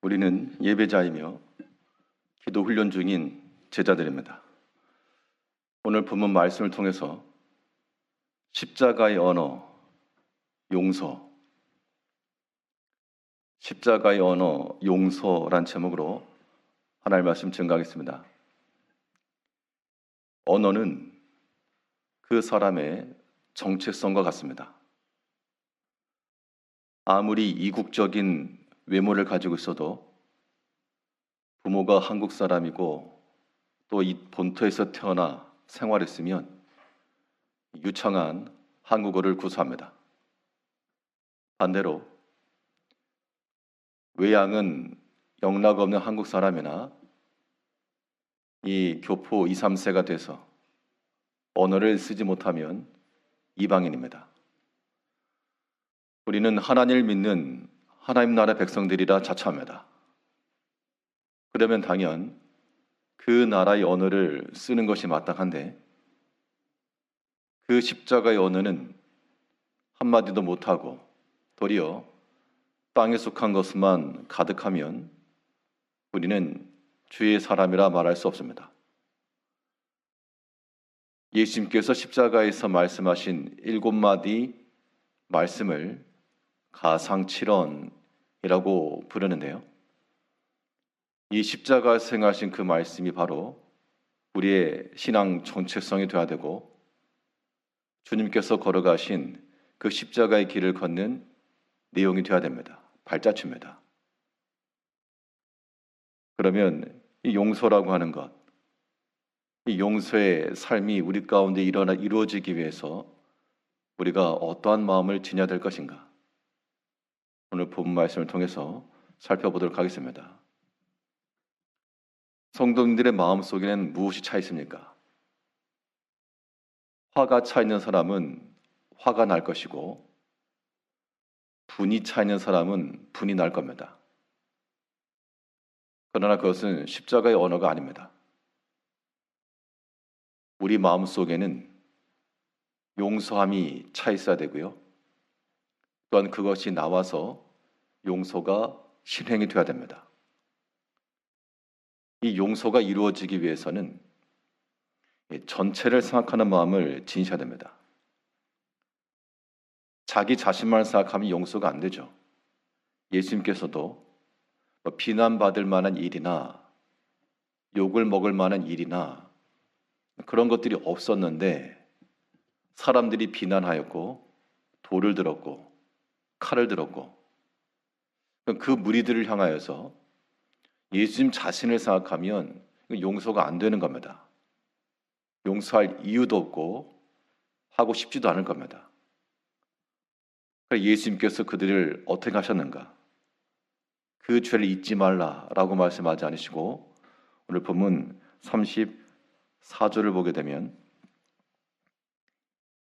우리는 예배자이며 기도 훈련 중인 제자들입니다. 오늘 본문 말씀을 통해서 십자가의 언어, 용서, 십자가의 언어, 용서란 제목으로 하나님의 말씀 증거하겠습니다. 언어는 그 사람의 정체성과 같습니다. 아무리 이국적인 외모를 가지고 있어도 부모가 한국 사람이고 또 이 본토에서 태어나 생활했으면 유창한 한국어를 구사합니다. 반대로 외양은 영락 없는 한국 사람이나 이 교포 2, 3세가 돼서 언어를 쓰지 못하면 이방인입니다. 우리는 하나님을 믿는 하나님 나라 백성들이라 자처합니다. 그러면 당연 그 나라의 언어를 쓰는 것이 마땅한데 그 십자가의 언어는 한마디도 못하고 도리어 땅에 속한 것만 가득하면 우리는 주의 사람이라 말할 수 없습니다. 예수님께서 십자가에서 말씀하신 7마디 말씀을 가상칠언이라고 부르는데요. 이 십자가에서 행하신 그 말씀이 바로 우리의 신앙 정체성이 되어야 되고 주님께서 걸어가신 그 십자가의 길을 걷는 내용이 되어야 됩니다. 발자취입니다. 그러면 이 용서라고 하는 것, 이 용서의 삶이 우리 가운데 이루어지기 위해서 우리가 어떠한 마음을 지녀야 될 것인가? 오늘 본문 말씀을 통해서 살펴보도록 하겠습니다. 성도님들의 마음속에는 무엇이 차 있습니까? 화가 차 있는 사람은 화가 날 것이고 분이 차 있는 사람은 분이 날 겁니다. 그러나 그것은 십자가의 언어가 아닙니다. 우리 마음속에는 용서함이 차 있어야 되고요. 또한 그것이 나와서 용서가 실행이 되어야 됩니다. 이 용서가 이루어지기 위해서는 전체를 생각하는 마음을 지니셔야 됩니다. 자기 자신만 생각하면 용서가 안 되죠. 예수님께서도 비난받을 만한 일이나 욕을 먹을 만한 일이나 그런 것들이 없었는데 사람들이 비난하였고 돌을 들었고 칼을 들었고 그 무리들을 향하여서 예수님 자신을 생각하면 용서가 안 되는 겁니다. 용서할 이유도 없고 하고 싶지도 않을 겁니다. 그래서 예수님께서 그들을 어떻게 하셨는가? 그 죄를 잊지 말라라고 말씀하지 않으시고 오늘 본문 34절을 보게 되면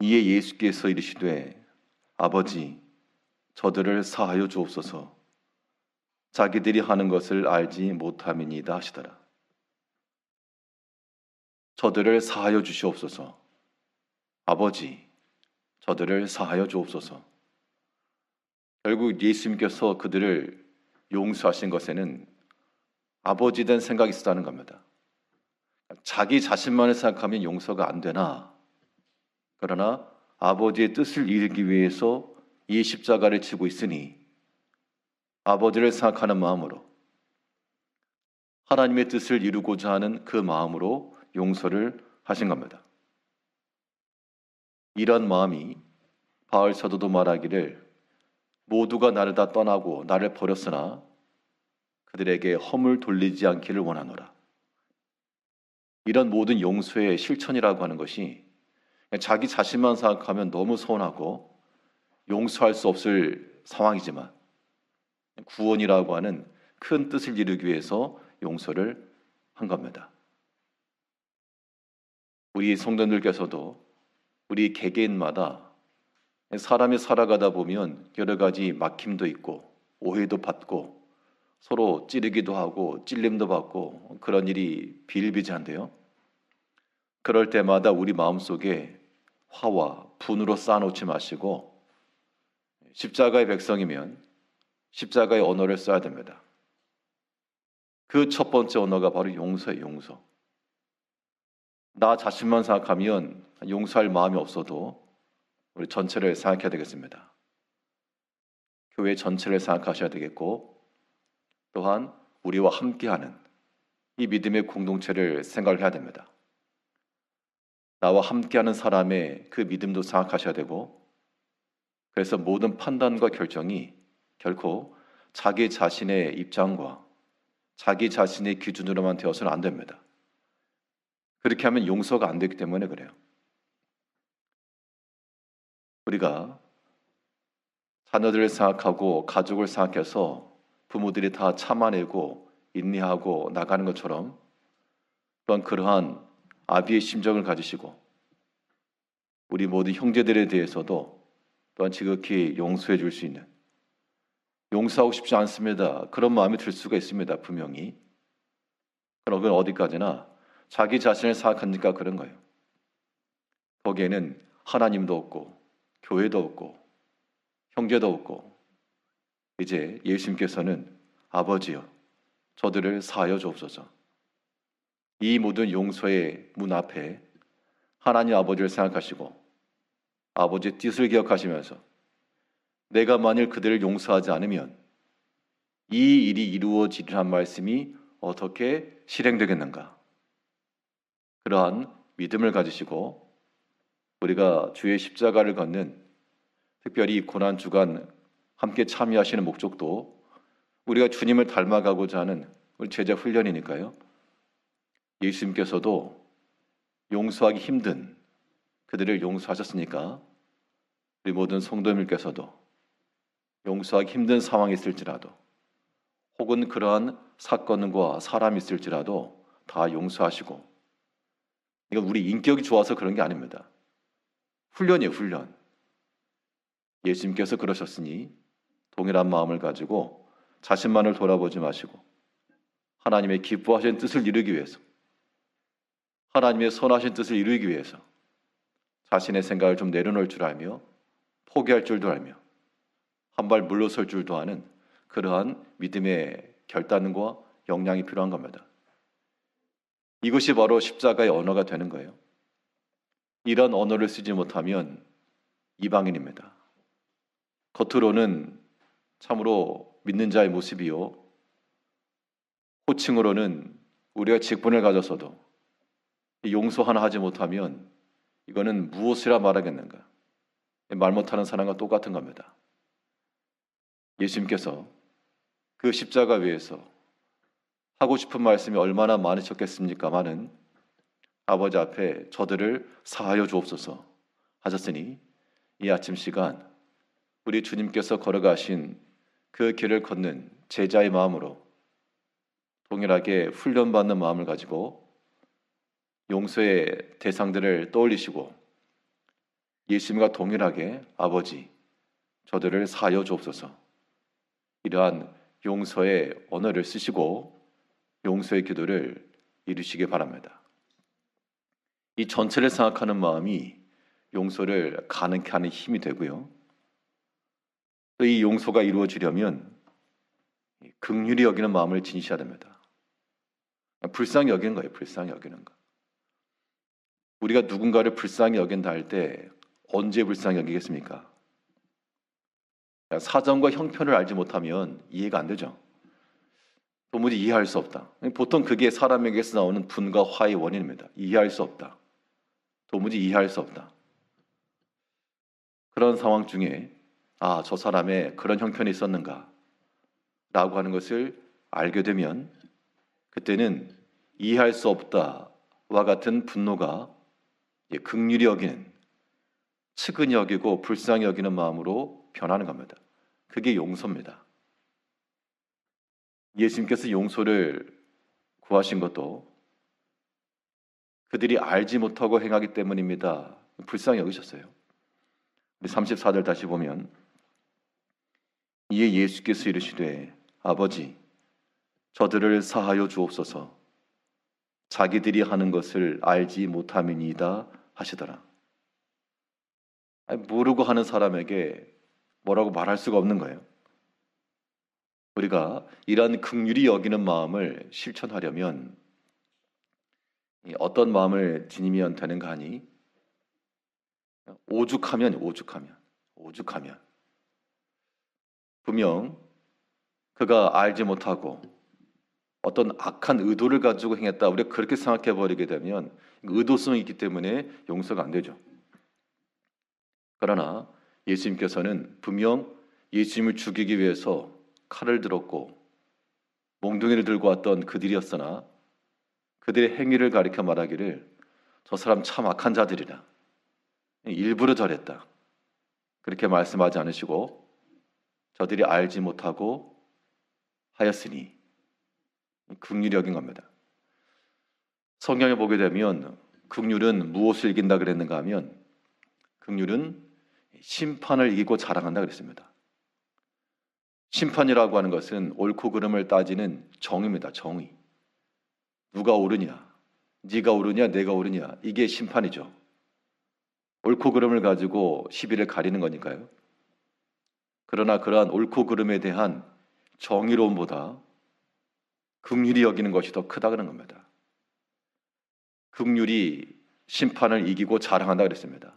이에 예수께서 이르시되 아버지 저들을 사하여 주옵소서 자기들이 하는 것을 알지 못함이니이다 하시더라. 저들을 사하여 주시옵소서. 아버지 저들을 사하여 주옵소서. 결국 예수님께서 그들을 용서하신 것에는 아버지 된 생각이 있었다는 겁니다. 자기 자신만을 생각하면 용서가 안 되나? 그러나 아버지의 뜻을 이루기 위해서 이 십자가를 지고 있으니 아버지를 생각하는 마음으로 하나님의 뜻을 이루고자 하는 그 마음으로 용서를 하신 겁니다. 이런 마음이 바울 사도도 말하기를 모두가 나를 다 떠나고 나를 버렸으나 그들에게 허물 돌리지 않기를 원하노라. 이런 모든 용서의 실천이라고 하는 것이 자기 자신만 생각하면 너무 서운하고 용서할 수 없을 상황이지만 구원이라고 하는 큰 뜻을 이루기 위해서 용서를 한 겁니다. 우리 성도님들께서도 우리 개개인마다 사람이 살아가다 보면 여러 가지 막힘도 있고 오해도 받고 서로 찌르기도 하고 찔림도 받고 그런 일이 비일비재한데요. 그럴 때마다 우리 마음속에 화와 분으로 쌓아놓지 마시고 십자가의 백성이면 십자가의 언어를 써야 됩니다. 그 첫 번째 언어가 바로 용서예요, 용서. 나 자신만 생각하면 용서할 마음이 없어도 우리 전체를 생각해야 되겠습니다. 교회 전체를 생각하셔야 되겠고, 또한 우리와 함께하는 이 믿음의 공동체를 생각을 해야 됩니다. 나와 함께하는 사람의 그 믿음도 생각하셔야 되고, 그래서 모든 판단과 결정이 결코 자기 자신의 입장과 자기 자신의 기준으로만 되어서는 안 됩니다. 그렇게 하면 용서가 안 되기 때문에 그래요. 우리가 자녀들을 생각하고 가족을 생각해서 부모들이 다 참아내고 인내하고 나가는 것처럼 또한 그러한 아비의 심정을 가지시고 우리 모든 형제들에 대해서도 또한 지극히 용서해 줄 수 있는, 용서하고 싶지 않습니다, 그런 마음이 들 수가 있습니다. 분명히. 그럼 그건 어디까지나 자기 자신을 생각하니까 그런 거예요. 거기에는 하나님도 없고 교회도 없고 형제도 없고, 이제 예수님께서는 아버지여 저들을 사하여 주옵소서, 이 모든 용서의 문 앞에 하나님 아버지를 생각하시고 아버지의 뜻을 기억하시면서 내가 만일 그들을 용서하지 않으면 이 일이 이루어지리란 말씀이 어떻게 실행되겠는가, 그러한 믿음을 가지시고 우리가 주의 십자가를 걷는, 특별히 고난주간 함께 참여하시는 목적도 우리가 주님을 닮아가고자 하는 우리 제자 훈련이니까요. 예수님께서도 용서하기 힘든 그들을 용서하셨으니까 우리 모든 성도님들께서도 용서하기 힘든 상황이 있을지라도, 혹은 그러한 사건과 사람이 있을지라도 다 용서하시고, 이건 우리 인격이 좋아서 그런 게 아닙니다. 훈련이에요, 훈련. 예수님께서 그러셨으니 동일한 마음을 가지고 자신만을 돌아보지 마시고 하나님의 기뻐하신 뜻을 이루기 위해서, 하나님의 선하신 뜻을 이루기 위해서 자신의 생각을 좀 내려놓을 줄 알며 포기할 줄도 알며 한 발 물러설 줄도 아는 그러한 믿음의 결단과 역량이 필요한 겁니다. 이것이 바로 십자가의 언어가 되는 거예요. 이런 언어를 쓰지 못하면 이방인입니다. 겉으로는 참으로 믿는 자의 모습이요, 호칭으로는 우리가 직분을 가졌어도 용서 하나 하지 못하면 이거는 무엇이라 말하겠는가, 말 못하는 사람과 똑같은 겁니다. 예수님께서 그 십자가 위에서 하고 싶은 말씀이 얼마나 많으셨겠습니까마는 아버지 앞에 저들을 사하여 주옵소서 하셨으니, 이 아침 시간 우리 주님께서 걸어가신 그 길을 걷는 제자의 마음으로 동일하게 훈련받는 마음을 가지고 용서의 대상들을 떠올리시고 예수님과 동일하게 아버지 저들을 사하여 주옵소서, 이러한 용서의 언어를 쓰시고 용서의 기도를 이루시기 바랍니다. 이 전체를 생각하는 마음이 용서를 가능케 하는 힘이 되고요, 또 이 용서가 이루어지려면 긍휼히 여기는 마음을 지니셔야 됩니다. 불쌍히 여기는 거예요, 불쌍히 여기는 거. 우리가 누군가를 불쌍히 여긴다 할 때 언제 불쌍히 여기겠습니까? 사정과 형편을 알지 못하면 이해가 안 되죠. 도무지 이해할 수 없다. 보통 그게 사람에게서 나오는 분과 화의 원인입니다. 이해할 수 없다. 도무지 이해할 수 없다. 그런 상황 중에 저 사람의 그런 형편이 있었는가 라고 하는 것을 알게 되면 그때는 이해할 수 없다와 같은 분노가 긍휼히 여기는, 측은히 여기고 불쌍히 여기는 마음으로 변하는 겁니다. 그게 용서입니다. 예수님께서 용서를 구하신 것도 그들이 알지 못하고 행하기 때문입니다. 불쌍히 여기셨어요. 34절 다시 보면 이에 예수께서 이르시되 아버지 저들을 사하여 주옵소서, 자기들이 하는 것을 알지 못함이니이다 하시더라. 모르고 하는 사람에게 뭐라고 말할 수가 없는 거예요. 우리가 이러한 긍휼히 여기는 마음을 실천하려면 어떤 마음을 지니면 되는가 하니, 오죽하면 분명 그가 알지 못하고 어떤 악한 의도를 가지고 행했다, 우리가 그렇게 생각해 버리게 되면 의도성이 있기 때문에 용서가 안 되죠. 그러나 예수님께서는 분명 예수님을 죽이기 위해서 칼을 들었고 몽둥이를 들고 왔던 그들이었으나 그들의 행위를 가리켜 말하기를 저 사람 참 악한 자들이라, 일부러 저랬다, 그렇게 말씀하지 않으시고 저들이 알지 못하고 하였으니, 긍휼히 여긴 겁니다. 성경에 보게 되면 긍휼은 무엇을 이긴다 그랬는가 하면, 긍휼은 심판을 이기고 자랑한다 그랬습니다. 심판이라고 하는 것은 옳고 그름을 따지는 정의입니다. 정의. 누가 옳으냐, 네가 옳으냐, 내가 옳으냐, 이게 심판이죠. 옳고 그름을 가지고 시비를 가리는 거니까요. 그러나 그러한 옳고 그름에 대한 정의로움보다 긍휼히 여기는 것이 더 크다 그런 겁니다. 긍휼이 심판을 이기고 자랑한다 그랬습니다.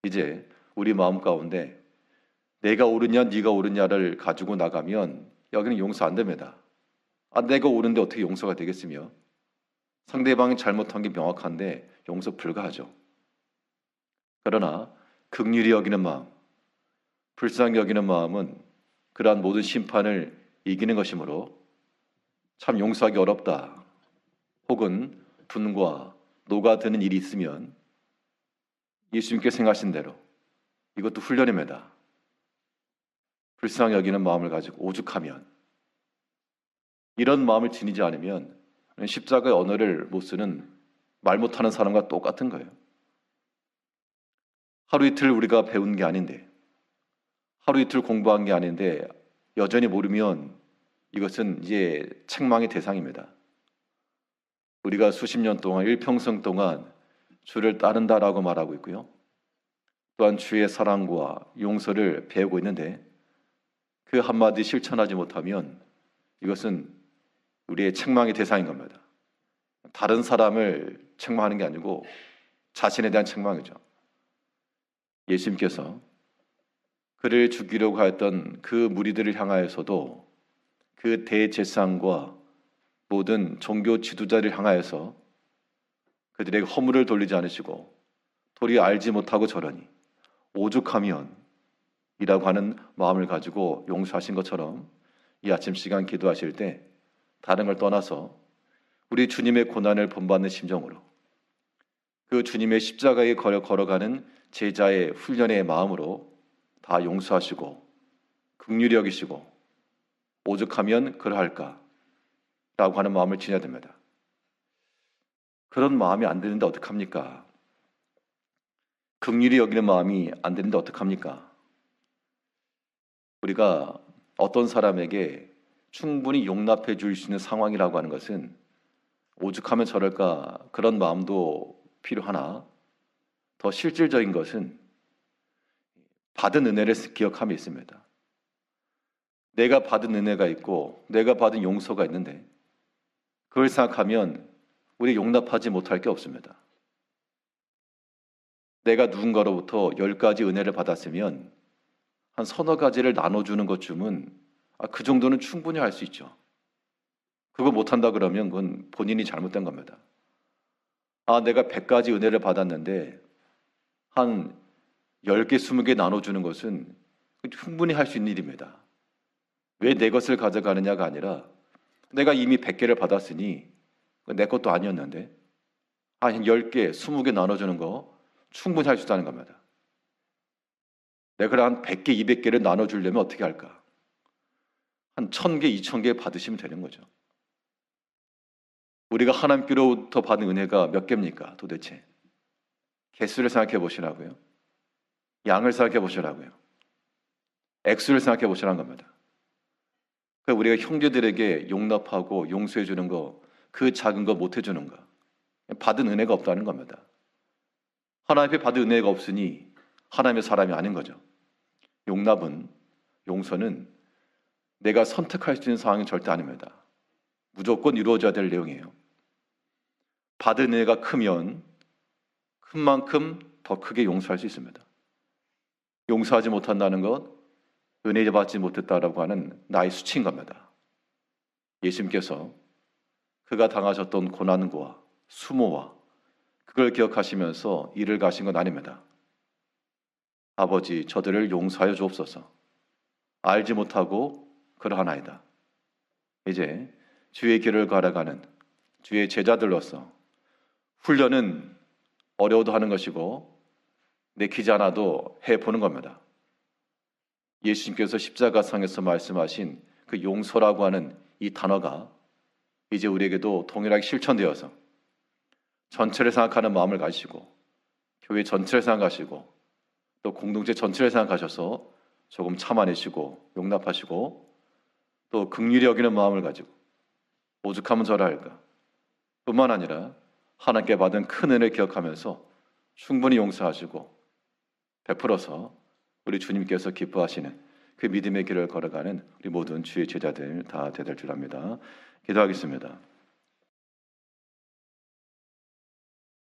이제 우리 마음 가운데 내가 옳으냐 네가 옳으냐를 가지고 나가면 여기는 용서 안 됩니다. 내가 옳은데 어떻게 용서가 되겠으며, 상대방이 잘못한 게 명확한데 용서 불가하죠. 그러나 긍휼히 여기는 마음, 불쌍히 여기는 마음은 그러한 모든 심판을 이기는 것이므로 참 용서하기 어렵다, 혹은 분과 노가 드는 일이 있으면 예수님께 생각하신 대로 이것도 훈련입니다. 불쌍히 여기는 마음을 가지고 오죽하면, 이런 마음을 지니지 않으면 십자가의 언어를 못 쓰는 말 못하는 사람과 똑같은 거예요. 하루 이틀 우리가 배운 게 아닌데, 하루 이틀 공부한 게 아닌데 여전히 모르면 이것은 이제 책망의 대상입니다. 우리가 수십 년 동안, 일평생 동안 주를 따른다라고 말하고 있고요. 또한 주의 사랑과 용서를 배우고 있는데 그 한마디 실천하지 못하면 이것은 우리의 책망의 대상인 겁니다. 다른 사람을 책망하는 게 아니고 자신에 대한 책망이죠. 예수님께서 그를 죽이려고 하였던 그 무리들을 향하여서도 그 대제사장과 모든 종교 지도자를 향하여서 그들에게 허물을 돌리지 않으시고 도리어 알지 못하고 저러니 오죽하면 이라고 하는 마음을 가지고 용서하신 것처럼, 이 아침 시간 기도하실 때 다른 걸 떠나서 우리 주님의 고난을 본받는 심정으로, 그 주님의 십자가에 걸어가는 제자의 훈련의 마음으로 다 용서하시고 긍휼히 여기시고 오죽하면 그러할까 라고 하는 마음을 지녀야 됩니다. 그런 마음이 안 되는데 어떡합니까? 긍휼히 여기는 마음이 안 되는데 어떡합니까? 우리가 어떤 사람에게 충분히 용납해 줄 수 있는 상황이라고 하는 것은 오죽하면 저럴까, 그런 마음도 필요하나 더 실질적인 것은 받은 은혜를 기억함이 있습니다. 내가 받은 은혜가 있고 내가 받은 용서가 있는데 그걸 생각하면 우리 용납하지 못할 게 없습니다. 내가 누군가로부터 10가지 은혜를 받았으면 한 서너 가지를 나눠주는 것쯤은 그 정도는 충분히 할 수 있죠. 그거 못한다 그러면 그건 본인이 잘못된 겁니다. 내가 100가지 은혜를 받았는데 한 10개, 20개 나눠주는 것은 충분히 할 수 있는 일입니다. 왜 내 것을 가져가느냐가 아니라 내가 이미 100개를 받았으니 내 것도 아니었는데 한 10개, 20개 나눠주는 거 충분히 할 수 있다는 겁니다. 내가 한 100개, 200개를 나눠주려면 어떻게 할까? 한 1000개, 2000개 받으시면 되는 거죠. 우리가 하나님께로부터 받은 은혜가 몇 개입니까? 도대체 개수를 생각해 보시라고요. 양을 생각해 보시라고요. 액수를 생각해 보시라는 겁니다. 우리가 형제들에게 용납하고 용서해 주는 거, 그 작은 거 못 해주는 거, 받은 은혜가 없다는 겁니다. 하나님 앞에 받은 은혜가 없으니 하나님의 사람이 아닌 거죠. 용납은, 용서는 내가 선택할 수 있는 상황이 절대 아닙니다. 무조건 이루어져야 될 내용이에요. 받은 은혜가 크면 큰 만큼 더 크게 용서할 수 있습니다. 용서하지 못한다는 것, 은혜 받지 못했다라고 하는 나의 수치인 겁니다. 예수님께서 그가 당하셨던 고난과 수모와 그걸 기억하시면서 일을 가신 건 아닙니다. 아버지, 저들을 용서하여 주옵소서. 알지 못하고 그러하나이다. 이제 주의 길을 걸어가는 주의 제자들로서 훈련은 어려워도 하는 것이고 내키지 않아도 해보는 겁니다. 예수님께서 십자가상에서 말씀하신 그 용서라고 하는 이 단어가 이제 우리에게도 동일하게 실천되어서 전체를 생각하는 마음을 가지시고 교회 전체를 생각하시고 또 공동체 전체를 생각하셔서 조금 참아내시고 용납하시고 또 긍휼히 여기는 마음을 가지고 오죽하면 저랄까 뿐만 아니라 하나님께 받은 큰 은혜를 기억하면서 충분히 용서하시고 베풀어서 우리 주님께서 기뻐하시는 그 믿음의 길을 걸어가는 우리 모든 주의 제자들 다 되될 줄 압니다. 기도하겠습니다.